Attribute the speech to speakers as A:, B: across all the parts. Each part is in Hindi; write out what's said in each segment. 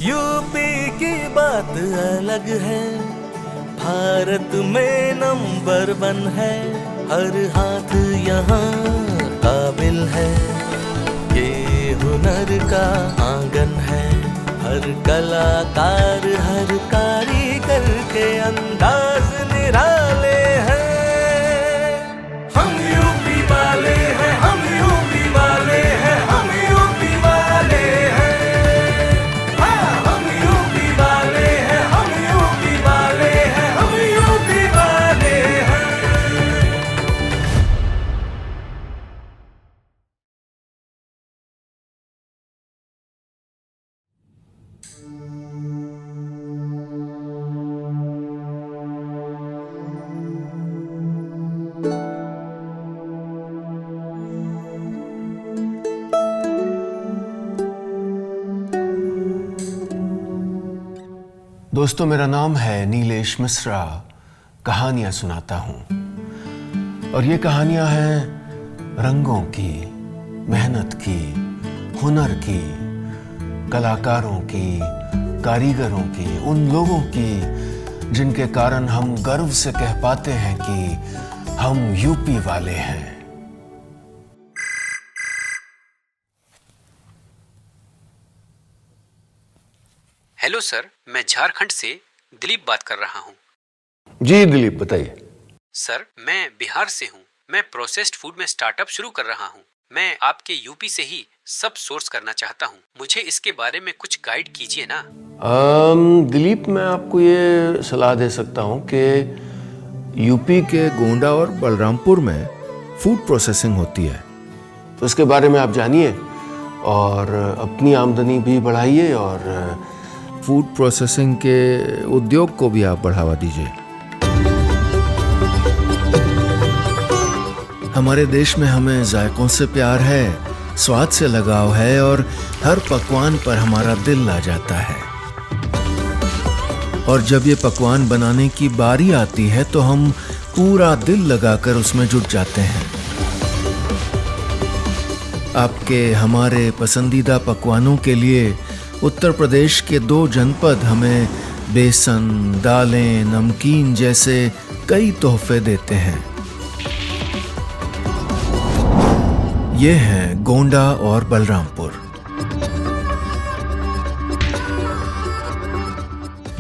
A: यूपी की बात अलग है, भारत में नंबर 1 है। हर हाथ यहाँ काबिल है, ये हुनर का आंगन है। हर कलाकार हर कारीगर के अंदाज निराले हैं। हम यूपी वाले हैं, हम यूपी वाले हैं, हम यूपी वाले हैं। हाँ, हम यूपी वाले हैं, हम यूपी वाले हैं, हम यूपी वाले हैं।
B: दोस्तों, मेरा नाम है नीलेश मिश्रा। कहानियां सुनाता हूं और ये कहानियां हैं रंगों की, मेहनत की, हुनर की, कलाकारों की, कारीगरों की, उन लोगों की जिनके कारण हम गर्व से कह पाते हैं कि हम यूपी वाले हैं।
C: हेलो सर, मैं झारखंड से दिलीप बात कर रहा हूँ।
B: जी दिलीप, बताइए।
C: सर, मैं बिहार से हूँ। मैं प्रोसेस्ड फूड में स्टार्टअप शुरू कर रहा हूँ। मैं आपके यूपी से ही सब सोर्स करना चाहता हूँ। मुझे इसके बारे में कुछ गाइड कीजिए ना।
B: दिलीप, मैं आपको ये सलाह दे सकता हूँ कि
D: यूपी के गोंडा और बलरामपुर में फूड प्रोसेसिंग होती है,
B: तो इसके बारे में आप जानिए और अपनी आमदनी भी बढ़ाइए और
D: फूड प्रोसेसिंग के उद्योग को भी आप बढ़ावा दीजिए। हमारे देश में हमें जायकों से प्यार है, स्वाद से लगाव है और हर पकवान पर हमारा दिल आ जाता है। और जब ये पकवान बनाने की बारी आती है तो हम पूरा दिल लगाकर उसमें जुट जाते हैं। आपके हमारे पसंदीदा पकवानों के लिए उत्तर प्रदेश के 2 जनपद हमें बेसन, दालें, नमकीन जैसे कई तोहफे देते हैं। ये हैं गोंडा और बलरामपुर।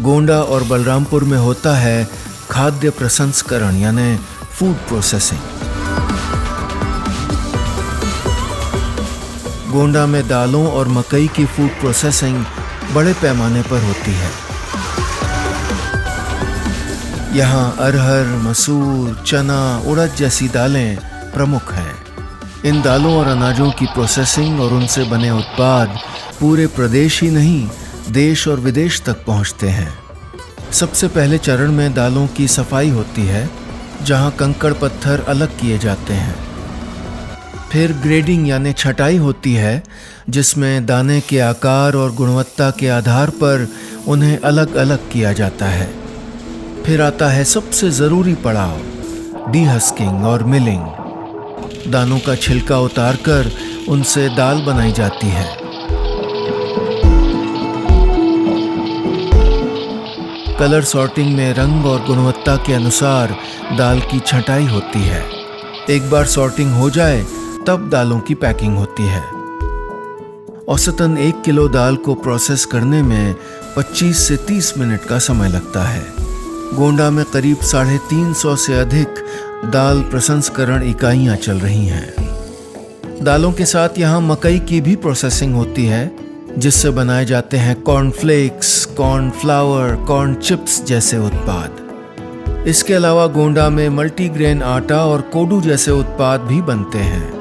D: गोंडा और बलरामपुर में होता है खाद्य प्रसंस्करण यानी फूड प्रोसेसिंग। गोंडा में दालों और मकई की फूड प्रोसेसिंग बड़े पैमाने पर होती है। यहाँ अरहर, मसूर, चना, उड़द जैसी दालें प्रमुख हैं। इन दालों और अनाजों की प्रोसेसिंग और उनसे बने उत्पाद पूरे प्रदेश ही नहीं, देश और विदेश तक पहुँचते हैं। सबसे पहले चरण में दालों की सफाई होती है, जहाँ कंकड़ पत्थर अलग किए जाते हैं। फिर ग्रेडिंग यानी छटाई होती है, जिसमें दाने के आकार और गुणवत्ता के आधार पर उन्हें अलग अलग किया जाता है। फिर आता है सबसे ज़रूरी पड़ाव, डीहस्किंग और मिलिंग। दानों का छिलका उतारकर उनसे दाल बनाई जाती है। कलर सॉर्टिंग में रंग और गुणवत्ता के अनुसार दाल की छटाई होती है। एक बार सॉर्टिंग हो जाए तब दालों की पैकिंग होती है। औसतन 1 किलो दाल को प्रोसेस करने में 25 से 30 मिनट का समय लगता है। गोंडा में करीब 350 से अधिक दाल प्रसंस्करण इकाइयां चल रही हैं। दालों के साथ यहाँ मकई की भी प्रोसेसिंग होती है, जिससे बनाए जाते हैं कॉर्नफ्लेक्स, कॉर्नफ्लावर, कॉर्न चिप्स जैसे उत्पाद। इसके अलावा गोंडा में मल्टीग्रेन आटा और कोडू जैसे उत्पाद भी बनते हैं।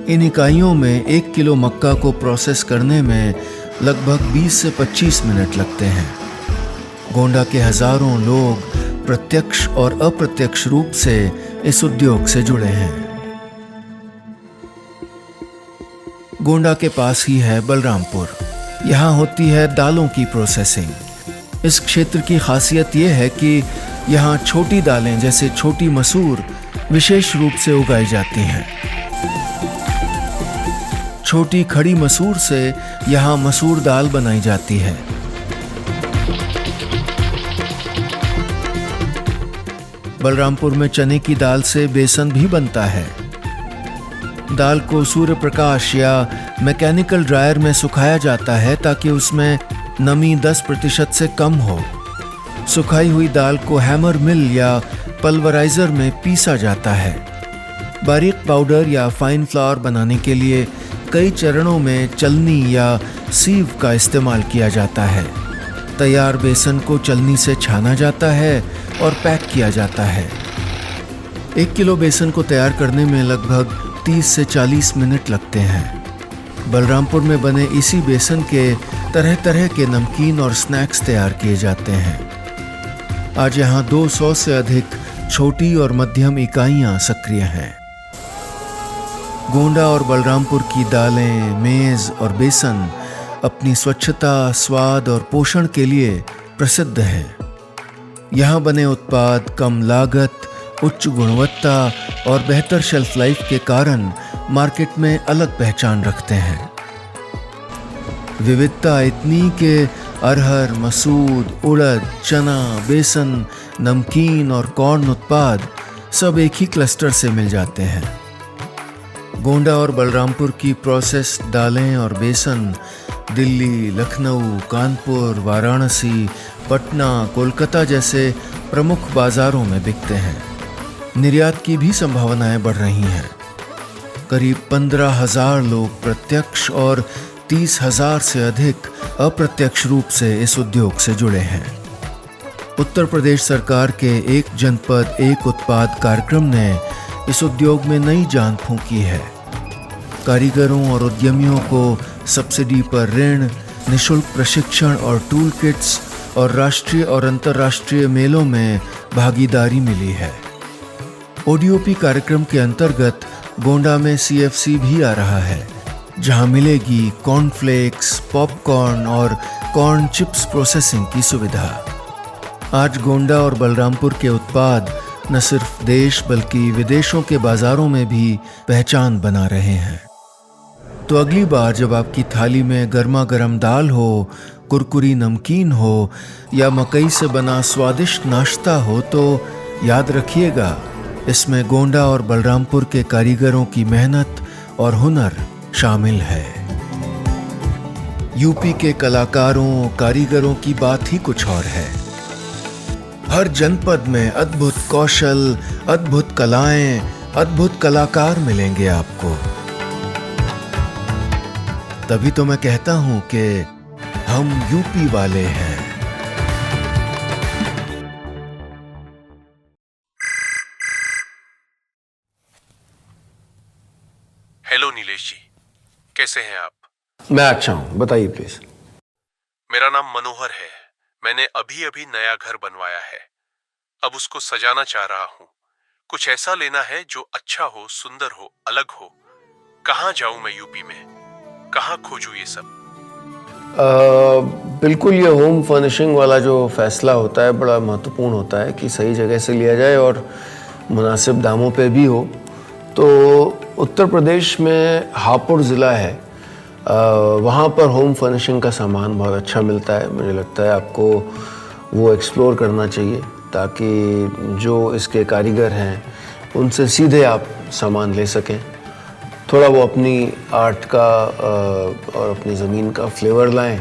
D: इन इकाइयों में 1 किलो मक्का को प्रोसेस करने में लगभग 20 से 25 मिनट लगते हैं। गोंडा के हजारों लोग प्रत्यक्ष और अप्रत्यक्ष रूप से इस उद्योग से जुड़े हैं। गोंडा के पास ही है बलरामपुर। यहाँ होती है दालों की प्रोसेसिंग। इस क्षेत्र की खासियत यह है कि यहाँ छोटी दालें जैसे छोटी मसूर विशेष रूप से उगाई जाती हैं। छोटी खड़ी मसूर से यहाँ मसूर दाल बनाई जाती है। बलरामपुर में चने की दाल से बेसन भी बनता है। दाल को सूर्य प्रकाश या मैकेनिकल ड्रायर में सुखाया जाता है ताकि उसमें नमी 10% से कम हो। सुखाई हुई दाल को हैमर मिल या पल्वराइजर में पीसा जाता है। बारीक पाउडर या फाइन फ्लावर बनाने के लिए कई चरणों में चलनी या सीव का इस्तेमाल किया जाता है। तैयार बेसन को चलनी से छाना जाता है और पैक किया जाता है। 1 किलो बेसन को तैयार करने में लगभग 30 से 40 मिनट लगते हैं। बलरामपुर में बने इसी बेसन के तरह तरह के नमकीन और स्नैक्स तैयार किए जाते हैं। आज यहाँ 200 से अधिक छोटी और मध्यम इकाइयाँ सक्रिय हैं। गोंडा और बलरामपुर की दालें, मेज और बेसन अपनी स्वच्छता, स्वाद और पोषण के लिए प्रसिद्ध हैं। यहाँ बने उत्पाद कम लागत, उच्च गुणवत्ता और बेहतर शेल्फ लाइफ के कारण मार्केट में अलग पहचान रखते हैं। विविधता इतनी कि अरहर, मसूर, उड़द, चना, बेसन, नमकीन और कॉर्न उत्पाद सब एक ही क्लस्टर से मिल जाते हैं। गोंडा और बलरामपुर की प्रोसेस्ड दालें और बेसन दिल्ली, लखनऊ, कानपुर, वाराणसी, पटना, कोलकाता जैसे प्रमुख बाजारों में बिकते हैं। निर्यात की भी संभावनाएं बढ़ रही हैं। करीब 15,000 लोग प्रत्यक्ष और 30,000 से अधिक अप्रत्यक्ष रूप से इस उद्योग से जुड़े हैं। उत्तर प्रदेश सरकार के एक जनपद एक उत्पाद कार्यक्रम ने इस उद्योग में नई जान फूंकी है। कारीगरों और उद्यमियों को सब्सिडी पर ऋण, निशुल्क प्रशिक्षण और टूल किट्स और राष्ट्रीय और अंतर्राष्ट्रीय मेलों में भागीदारी मिली है। ओडीओपी कार्यक्रम के अंतर्गत गोंडा में CFC भी आ रहा है, जहां मिलेगी कॉर्नफ्लेक्स, पॉपकॉर्न और कॉर्न चिप्स प्रोसेसिंग की सुविधा। आज गोंडा और बलरामपुर के उत्पाद न सिर्फ देश बल्कि विदेशों के बाजारों में भी पहचान बना रहे हैं। तो अगली बार जब आपकी थाली में गर्मा गर्म दाल हो, कुरकुरी नमकीन हो या मकई से बना स्वादिष्ट नाश्ता हो, तो याद रखिएगा, इसमें गोंडा और बलरामपुर के कारीगरों की मेहनत और हुनर शामिल है। यूपी के कलाकारों, कारीगरों की बात ही कुछ और है। हर जनपद में अद्भुत कौशल, अद्भुत कलाएं, अद्भुत कलाकार मिलेंगे आपको। तभी तो मैं कहता हूं कि हम यूपी वाले हैं।
E: हेलो नीलेश जी, कैसे हैं आप?
B: मैं अच्छा हूं, बताइए प्लीज।
E: मेरा नाम मनोहर है। मैंने अभी अभी नया घर बनवाया है। अब उसको सजाना चाह रहा हूँ। कुछ ऐसा लेना है जो अच्छा हो, सुंदर हो, अलग हो। कहाँ जाऊं मैं यूपी में? कहाँ खोजूं ये सब?
B: बिल्कुल, ये होम फर्निशिंग वाला जो फैसला होता है बड़ा महत्वपूर्ण होता है कि सही जगह से लिया जाए और मुनासिब दामों पे भी हो। तो उत्तर प्रदेश में हापुड़ ज़िला है, वहाँ पर होम फर्निशिंग का सामान बहुत अच्छा मिलता है। मुझे लगता है आपको वो एक्सप्लोर करना चाहिए ताकि जो इसके कारीगर हैं उनसे सीधे आप सामान ले सकें। थोड़ा वो अपनी आर्ट का और अपनी ज़मीन का फ्लेवर लाएं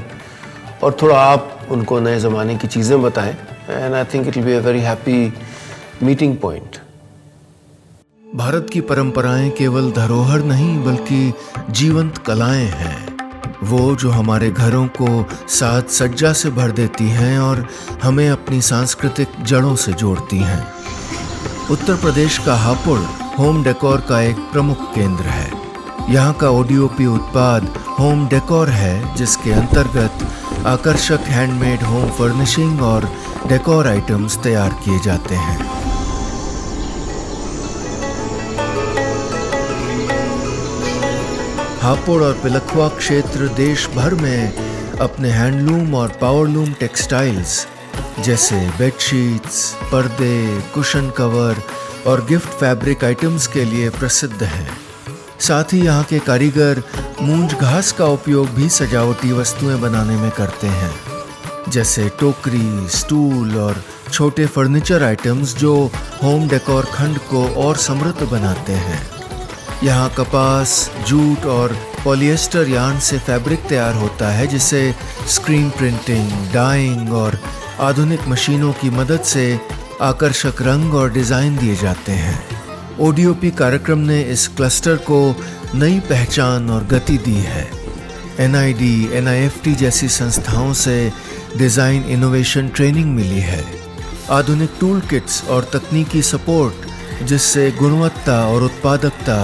B: और थोड़ा आप उनको नए ज़माने की चीज़ें बताएं। And I think it will be a very happy meeting point.
D: Bharat की परंपराएं केवल धरोहर नहीं बल्कि जीवंत कलाएं हैं। वो जो हमारे घरों को साज सज्जा से भर देती हैं और हमें अपनी सांस्कृतिक जड़ों से जोड़ती हैं। उत्तर प्रदेश का हापुड़ होम डेकोर का एक प्रमुख केंद्र है। यहाँ का ओडीओपी उत्पाद होम डेकोर है, जिसके अंतर्गत आकर्षक हैंडमेड होम फर्निशिंग और डेकोर आइटम्स तैयार किए जाते हैं। हापुड़ और पिलखवा क्षेत्र देश भर में अपने हैंडलूम और पावरलूम टेक्सटाइल्स जैसे बेडशीट्स, पर्दे, कुशन कवर और गिफ्ट फैब्रिक आइटम्स के लिए प्रसिद्ध हैं। साथ ही यहाँ के कारीगर मूंज घास का उपयोग भी सजावटी वस्तुएं बनाने में करते हैं, जैसे टोकरी, स्टूल और छोटे फर्नीचर आइटम्स जो होम डेकोर खंड को और समृद्ध बनाते हैं। यहाँ कपास, जूट और पॉलिएस्टर यार्न से फैब्रिक तैयार होता है, जिसे स्क्रीन प्रिंटिंग, डाइंग और आधुनिक मशीनों की मदद से आकर्षक रंग और डिज़ाइन दिए जाते हैं। ओडीओपी कार्यक्रम ने इस क्लस्टर को नई पहचान और गति दी है। NID, NIFT जैसी संस्थाओं से डिज़ाइन इनोवेशन ट्रेनिंग मिली है। आधुनिक टूल किट्स और तकनीकी सपोर्ट, जिससे गुणवत्ता और उत्पादकता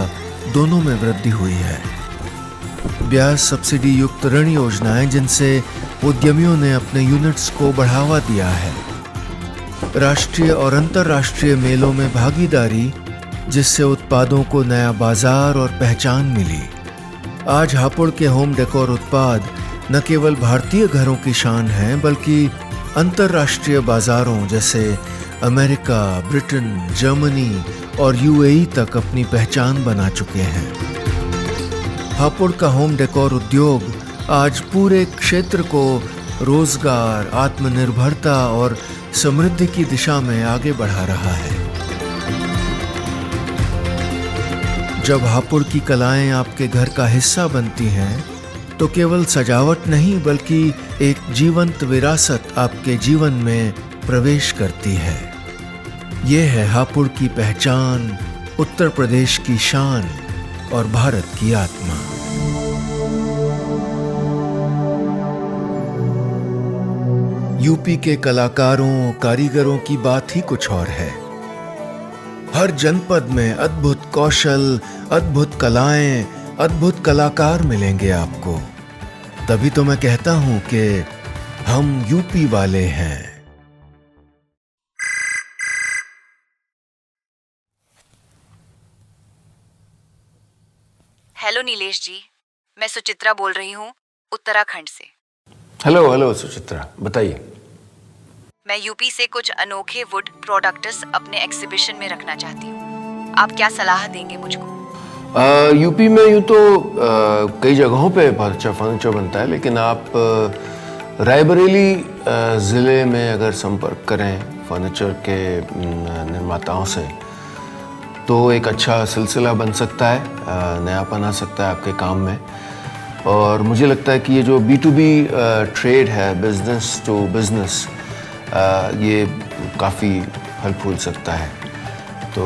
D: दोनों में वृद्धि हुई है। ब्याज सब्सिडी युक्त ऋण योजनाएं, जिनसे उद्यमियों ने अपने यूनिट्स को बढ़ावा दिया है। राष्ट्रीय और अंतर्राष्ट्रीय मेलों में भागीदारी, जिससे उत्पादों को नया बाजार और पहचान मिली। आज हापुड़ के होम डेकोर उत्पाद न केवल भारतीय घरों की शान हैं, बल्कि अंतर्राष्ट्रीय बाजारों जैसे अमेरिका, ब्रिटेन, जर्मनी और UAE तक अपनी पहचान बना चुके हैं। हापुड़ का होम डेकोर उद्योग आज पूरे क्षेत्र को रोजगार, आत्मनिर्भरता और समृद्धि की दिशा में आगे बढ़ा रहा है। जब हापुड़ की कलाएं आपके घर का हिस्सा बनती हैं, तो केवल सजावट नहीं बल्कि एक जीवंत विरासत आपके जीवन में प्रवेश करती है। ये है हापुड़ की पहचान, उत्तर प्रदेश की शान और भारत की आत्मा। यूपी के कलाकारों, कारीगरों की बात ही कुछ और है। हर जनपद में अद्भुत कौशल, अद्भुत कलाएं, अद्भुत कलाकार मिलेंगे आपको। तभी तो मैं कहता हूं कि हम यूपी वाले हैं।
F: हेलो नीलेश जी, मैं सुचित्रा बोल रही हूँ उत्तराखंड से।
B: हेलो सुचित्रा, बताइए।
F: मैं यूपी से कुछ अनोखे वुड प्रोडक्ट्स अपने एग्जीबिशन में रखना चाहती हूँ। आप क्या सलाह देंगे मुझको?
B: यूपी में यूँ तो कई जगहों पे बहुत अच्छा फर्नीचर बनता है, लेकिन आप रायबरेली ज़िले में अगर संपर्क करें फर्नीचर के निर्माताओं से, तो एक अच्छा सिलसिला बन सकता है, नयापन आ सकता है आपके काम में। और मुझे लगता है कि ये जो B2B ट्रेड है, बिजनेस टू बिजनेस, ये काफ़ी फल फूल सकता है। तो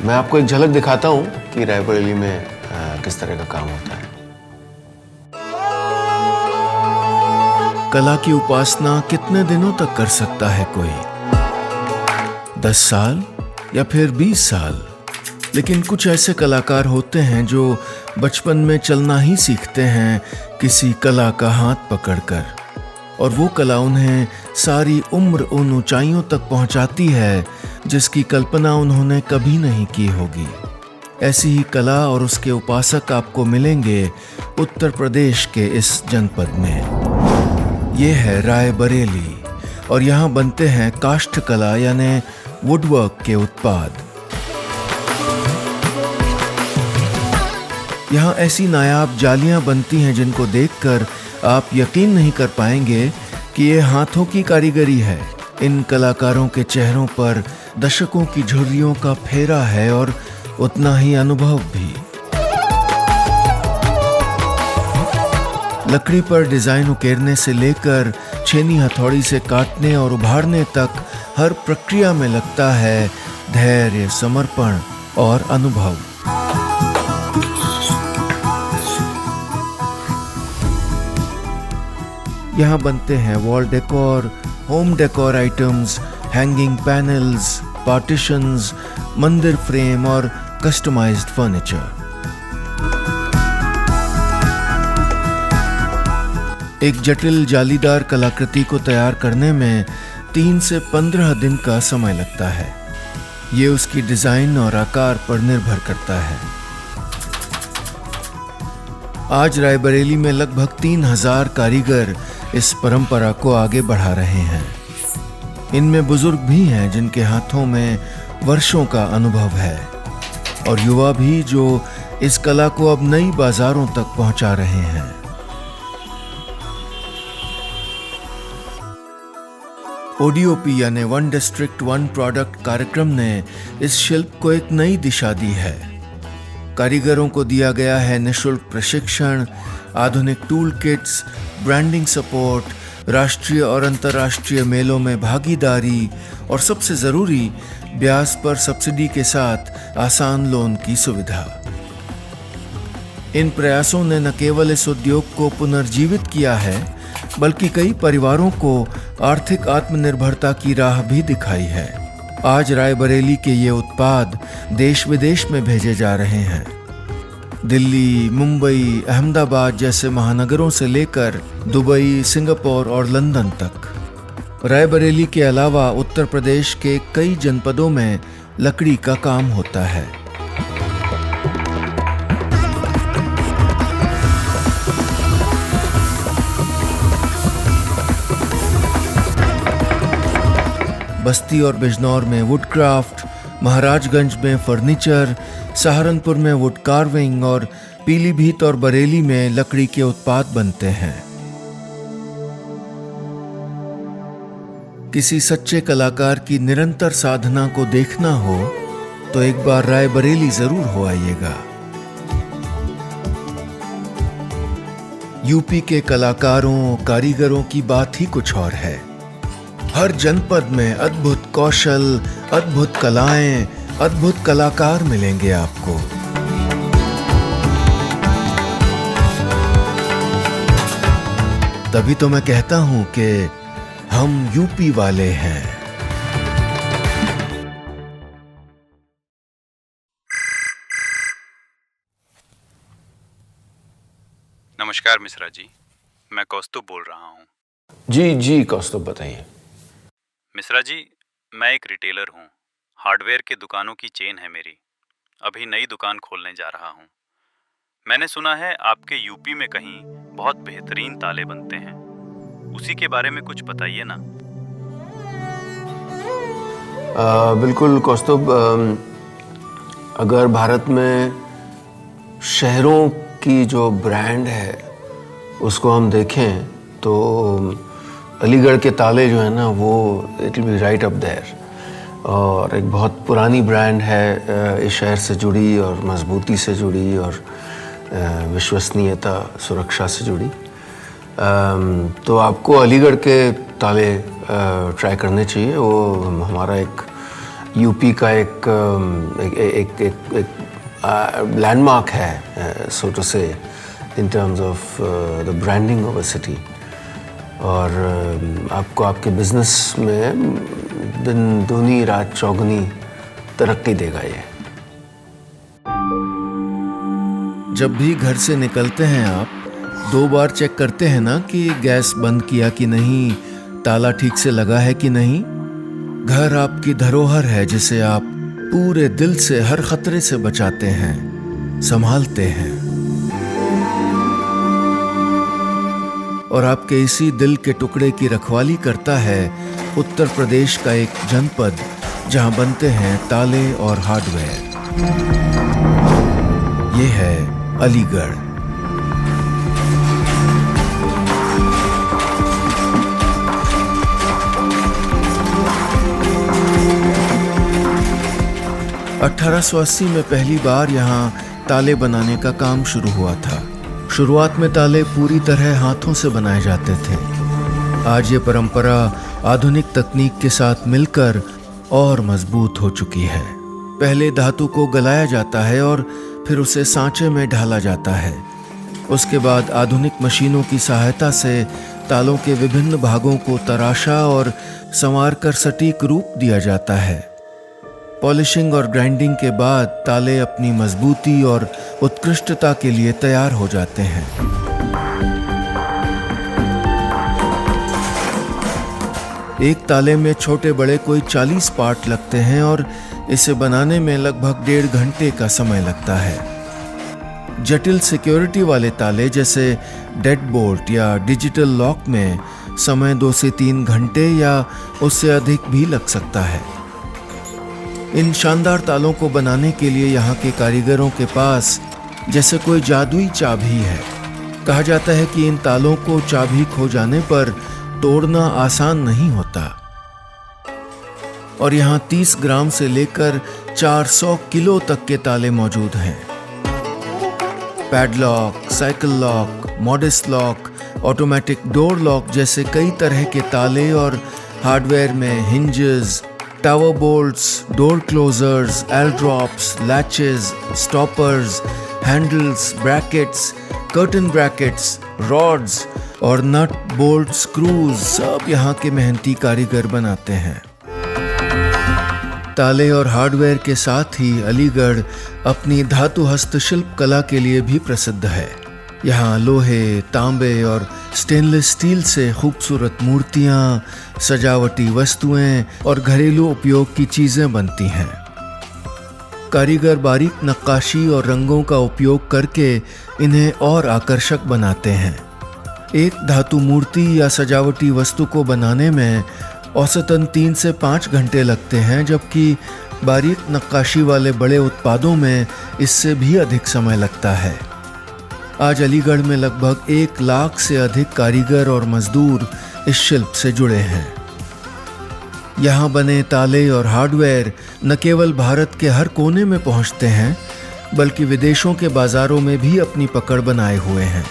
B: मैं आपको एक झलक दिखाता हूँ कि रायबरेली में किस तरह का काम होता है।
D: कला की उपासना कितने दिनों तक कर सकता है कोई? 10 साल या फिर 20 साल? लेकिन कुछ ऐसे कलाकार होते हैं जो बचपन में चलना ही सीखते हैं किसी कला का हाथ पकड़कर, और वो कला उन्हें सारी उम्र उन ऊंचाइयों तक पहुंचाती है जिसकी कल्पना उन्होंने कभी नहीं की होगी। ऐसी ही कला और उसके उपासक आपको मिलेंगे उत्तर प्रदेश के इस जनपद में। ये है रायबरेली, और यहाँ बनते हैं काष्ठ कला यानी वुडवर्क के उत्पाद। यहाँ ऐसी नायाब जालियां बनती हैं जिनको देखकर आप यकीन नहीं कर पाएंगे कि ये हाथों की कारीगरी है। इन कलाकारों के चेहरों पर दशकों की झुर्रियों का फेरा है और उतना ही अनुभव भी। लकड़ी पर डिजाइन उकेरने से लेकर छेनी हथौड़ी से काटने और उभारने तक हर प्रक्रिया में लगता है धैर्य, समर्पण और अनुभव। यहाँ बनते हैं wall decor, home decor items, hanging panels, partitions, मंदिर फ्रेम और कस्टमाइज्ड फर्नीचर। एक जटिल जालीदार कलाकृति को तैयार करने में 3 से 15 दिन का समय लगता है। ये उसकी डिजाइन और आकार पर निर्भर करता है। आज रायबरेली में लगभग 3000 कारीगर इस परंपरा को आगे बढ़ा रहे हैं। इनमें बुजुर्ग भी हैं जिनके हाथों में वर्षों का अनुभव है। और युवा भी जो इस कला को अब नई बाजारों तक पहुंचा रहे हैं। ओडीओपी यानी वन डिस्ट्रिक्ट वन प्रोडक्ट कार्यक्रम ने इस शिल्प को एक नई दिशा दी है। कारीगरों को दिया गया है निःशुल्क प्रशिक्षण, आधुनिक टूल किट्स, ब्रांडिंग सपोर्ट, राष्ट्रीय और अंतर्राष्ट्रीय मेलों में भागीदारी और सबसे जरूरी ब्याज पर सब्सिडी के साथ आसान लोन की सुविधा। इन प्रयासों ने न केवल इस उद्योग को पुनर्जीवित किया है बल्कि कई परिवारों को आर्थिक आत्मनिर्भरता की राह भी दिखाई है। आज रायबरेली के ये उत्पाद देश विदेश में भेजे जा रहे हैं। दिल्ली, मुंबई, अहमदाबाद जैसे महानगरों से लेकर दुबई, सिंगापुर और लंदन तक। रायबरेली के अलावा उत्तर प्रदेश के कई जनपदों में लकड़ी का काम होता है। बस्ती और बिजनौर में वुड क्राफ्ट, महाराजगंज में फर्नीचर, सहारनपुर में वुड कार्विंग और पीलीभीत और बरेली में लकड़ी के उत्पाद बनते हैं। किसी सच्चे कलाकार की निरंतर साधना को देखना हो तो एक बार रायबरेली जरूर हो आइएगा। यूपी के कलाकारों, कारीगरों की बात ही कुछ और है। हर जनपद में अद्भुत कौशल, अद्भुत कलाएं, अद्भुत कलाकार मिलेंगे आपको। तभी तो मैं कहता हूं कि हम यूपी वाले हैं।
G: नमस्कार मिश्रा जी, मैं कौस्तुभ बोल रहा हूँ।
B: जी कौस्तुभ, बताइए।
G: मिश्रा जी, मैं एक रिटेलर हूँ। हार्डवेयर के दुकानों की चेन है मेरी। अभी नई दुकान खोलने जा रहा हूँ। मैंने सुना है आपके यूपी में कहीं बहुत बेहतरीन ताले बनते हैं। उसी के बारे में कुछ बताइए ना।
B: बिल्कुल कौस्तुभ, अगर भारत में शहरों की जो ब्रांड है उसको हम देखें तो अलीगढ़ के ताले जो है ना वो it will be right up there. और एक बहुत पुरानी ब्रांड है, इस शहर से जुड़ी और मजबूती से जुड़ी और विश्वसनीयता, सुरक्षा से जुड़ी। तो आपको अलीगढ़ के ताले ट्राई करने चाहिए। वो हमारा एक यूपी का एक लैंडमार्क है, सो टू से, in terms of the branding of a city. और आपको आपके बिजनेस में दिन दूनी रात चौगुनी तरक्की देगा ये।
D: जब भी घर से निकलते हैं आप 2 बार चेक करते हैं ना कि गैस बंद किया कि नहीं, ताला ठीक से लगा है कि नहीं। घर आपकी धरोहर है जिसे आप पूरे दिल से हर खतरे से बचाते हैं, संभालते हैं। और आपके इसी दिल के टुकड़े की रखवाली करता है उत्तर प्रदेश का एक जनपद जहां बनते हैं ताले और हार्डवेयर। ये है अलीगढ़। (1880) में पहली बार यहाँ ताले बनाने का काम शुरू हुआ था। शुरुआत में ताले पूरी तरह हाथों से बनाए जाते थे। आज ये परंपरा आधुनिक तकनीक के साथ मिलकर और मजबूत हो चुकी है। पहले धातु को गलाया जाता है और फिर उसे सांचे में ढाला जाता है। उसके बाद आधुनिक मशीनों की सहायता से तालों के विभिन्न भागों को तराशा और संवार कर सटीक रूप दिया जाता है। पॉलिशिंग और ग्राइंडिंग के बाद ताले अपनी मजबूती और उत्कृष्टता के लिए तैयार हो जाते हैं। एक ताले में छोटे बड़े कोई 40 पार्ट लगते हैं और इसे बनाने में लगभग 1.5 घंटे का समय लगता है। जटिल सिक्योरिटी वाले ताले जैसे डेड बोल्ट या डिजिटल लॉक में समय 2 से 3 घंटे या उससे अधिक भी लग सकता है। इन शानदार तालों को बनाने के लिए यहाँ के कारीगरों के पास जैसे कोई जादुई चाबी है। कहा जाता है कि इन तालों को चाबी खो जाने पर तोड़ना आसान नहीं होता। और यहाँ 30 ग्राम से लेकर 400 किलो तक के ताले मौजूद हैं। Padlock, cycle lock, modest lock, automatic door lock जैसे कई तरह के ताले और हार्डवेयर में hinges, tower bolts, door closers, L drops, latches, stoppers, handles, brackets, curtain brackets, rods और नट, बोल्ट, स्क्रूज सब यहाँ के मेहनती कारीगर बनाते हैं। ताले और हार्डवेयर के साथ ही अलीगढ़ अपनी धातु हस्तशिल्प कला के लिए भी प्रसिद्ध है। यहाँ लोहे, तांबे और स्टेनलेस स्टील से खूबसूरत मूर्तियाँ, सजावटी वस्तुएं और घरेलू उपयोग की चीजें बनती हैं। कारीगर बारीक नक्काशी और रंगों का उपयोग करके इन्हें और आकर्षक बनाते हैं। एक धातु मूर्ति या सजावटी वस्तु को बनाने में औसतन 3 से 5 घंटे लगते हैं, जबकि बारीक नक्काशी वाले बड़े उत्पादों में इससे भी अधिक समय लगता है। आज अलीगढ़ में लगभग 1 लाख से अधिक कारीगर और मजदूर इस शिल्प से जुड़े हैं। यहाँ बने ताले और हार्डवेयर न केवल भारत के हर कोने में पहुँचते हैं, बल्कि विदेशों के बाजारों में भी अपनी पकड़ बनाए हुए हैं।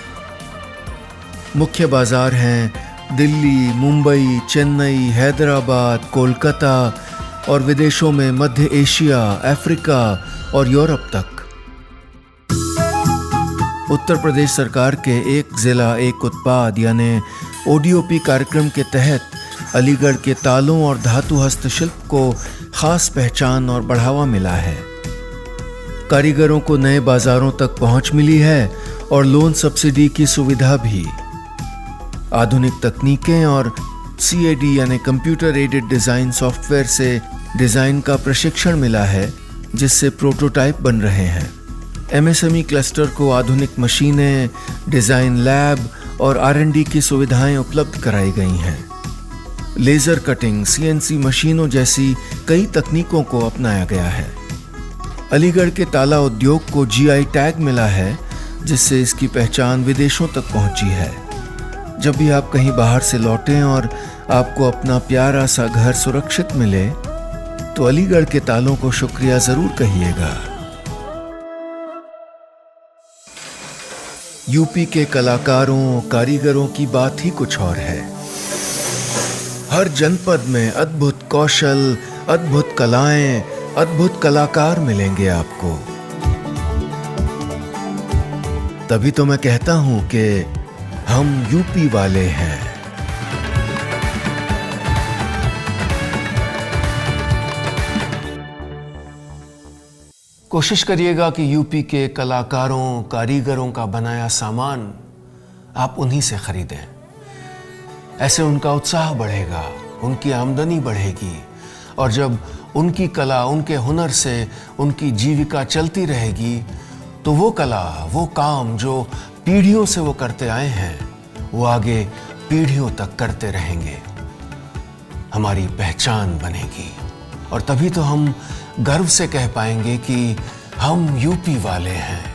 D: मुख्य बाजार हैं दिल्ली, मुंबई, चेन्नई, हैदराबाद, कोलकाता और विदेशों में मध्य एशिया, अफ्रीका और यूरोप तक। उत्तर प्रदेश सरकार के एक जिला एक उत्पाद यानी ODOP कार्यक्रम के तहत अलीगढ़ के तालों और धातु हस्तशिल्प को खास पहचान और बढ़ावा मिला है। कारीगरों को नए बाजारों तक पहुंच मिली है और लोन सब्सिडी की सुविधा भी। आधुनिक तकनीकें और CAD यानी कंप्यूटर एडेड डिजाइन सॉफ्टवेयर से डिजाइन का प्रशिक्षण मिला है, जिससे प्रोटोटाइप बन रहे हैं। MSME क्लस्टर को आधुनिक मशीनें, डिजाइन लैब और R&D की सुविधाएं उपलब्ध कराई गई हैं। लेजर कटिंग, CNC मशीनों जैसी कई तकनीकों को अपनाया गया है। अलीगढ़ के ताला उद्योग को GI टैग मिला है, जिससे इसकी पहचान विदेशों तक पहुंची है। जब भी आप कहीं बाहर से लौटें और आपको अपना प्यारा सा घर सुरक्षित मिले, तो अलीगढ़ के तालों को शुक्रिया जरूर कहिएगा। यूपी के कलाकारों, कारीगरों की बात ही कुछ और है। हर जनपद में अद्भुत कौशल, अद्भुत कलाएं, अद्भुत कलाकार मिलेंगे आपको। तभी तो मैं कहता हूं कि हम यूपी वाले हैं। कोशिश करिएगा कि यूपी के कलाकारों, कारीगरों का बनाया सामान आप उन्हीं से खरीदें। ऐसे उनका उत्साह बढ़ेगा, उनकी आमदनी बढ़ेगी और जब उनकी कला, उनके हुनर से उनकी जीविका चलती रहेगी, तो वो कला, वो काम जो पीढ़ियों से वो करते आए हैं, वो आगे पीढ़ियों तक करते रहेंगे। हमारी पहचान बनेगी और तभी तो हम गर्व से कह पाएंगे कि हम यूपी वाले हैं।